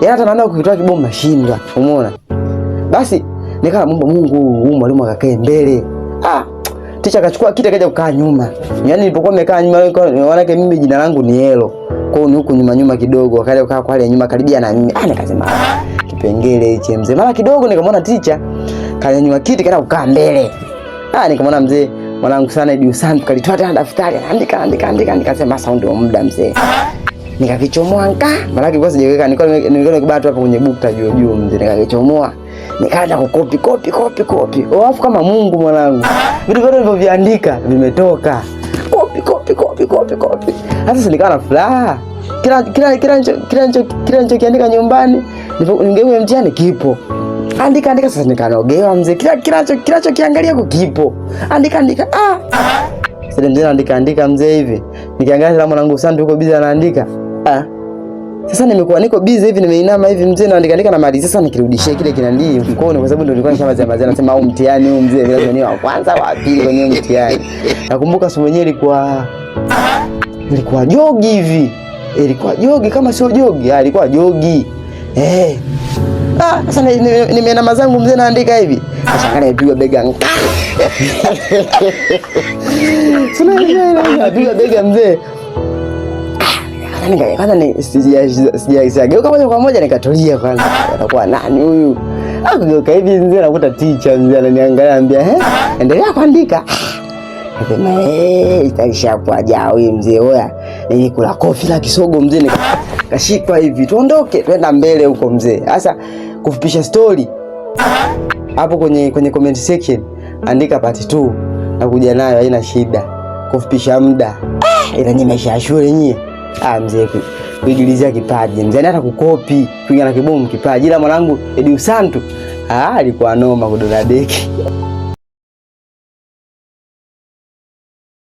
Yaani hata naona ukitoa kibomu nashindwa. Umeona? Basi nikamwomba Mungu huyu mwalimu akakae mbele. Ticha akachukua kiti akaja kukaa nyuma. Yaani nilipokuwa nimekaa nyuma wanake mimi jina langu ni Elo. Kwa hiyo ni huku nyuma kidogo, akaja kukaa kwa ile nyuma karibia na mimi. Nikasema kipengele hichi mzee. Mara kidogo nikamwona ticha kanyanyua kiti kaenda kukaa mbele. Nikamwona mzee mwanangu sana Edu Santu kalitoa tena daftari andika. Nikasema sasa ndio muda mzee. Nikakichomoa mara kwa sijaweka nilikuwa nikibatu hapo kwenye bukta juu mzee, nikakichomoa nikaanza kukopi. Alafu kama Mungu mwanangu. Vitu vyote nilivyoviandika vimetoka. Kopi. Sasa nikawa na furaha. Kila nilichokiandika nyumbani, ningewe mtihani kipo. Andika sasa nikanogewa mzee. Kila kiangalia kipo. Andika. Sasa mzee andika mzee hivi. Nikiangalia la mwanangu Santu yuko busy anaandika. Sasa nimekuwa niko busy hivi nimeinama hivi mzee naandika na mali. Sasa nikirudishia kile kinandii mkono kwa sababu ndio nilikuwa nishamazia nasema au mtihani huu mzee lazima ni wa kwanza wa pili kwenye mtihani. Nakumbuka somo lenyewe ilikuwa jogi hivi. Ilikuwa jogi kama sio jogi, ilikuwa jogi. Sasa nimeinama zangu mzee naandika hivi. Sasa nipigwa bega. Sasa nipigwa bega mzee. Kwanza sijageuka moja kwa moja nikatulia kwanza. Atakuwa nani huyu? Akigeuka hivi mzee nakuta ticha mzee ananiangalia anambia, endelea kuandika. Nasema itaisha kwa jao hii mzee oya. Nilikula kofi la kisogo mzee nikashikwa hivi. Tuondoke, twenda mbele huko mzee. Sasa kufupisha story. Hapo kwenye comment section andika part 2 na kuja nayo haina shida. Kufupisha muda. Ila nyinyi maisha ya shule nyinyi. Mzee kuigilizia kipaji. Mzee hata kukopi, kuingia na kibomu kipaji. Ila mwanangu Edu Santu alikuwa noma kudona deki.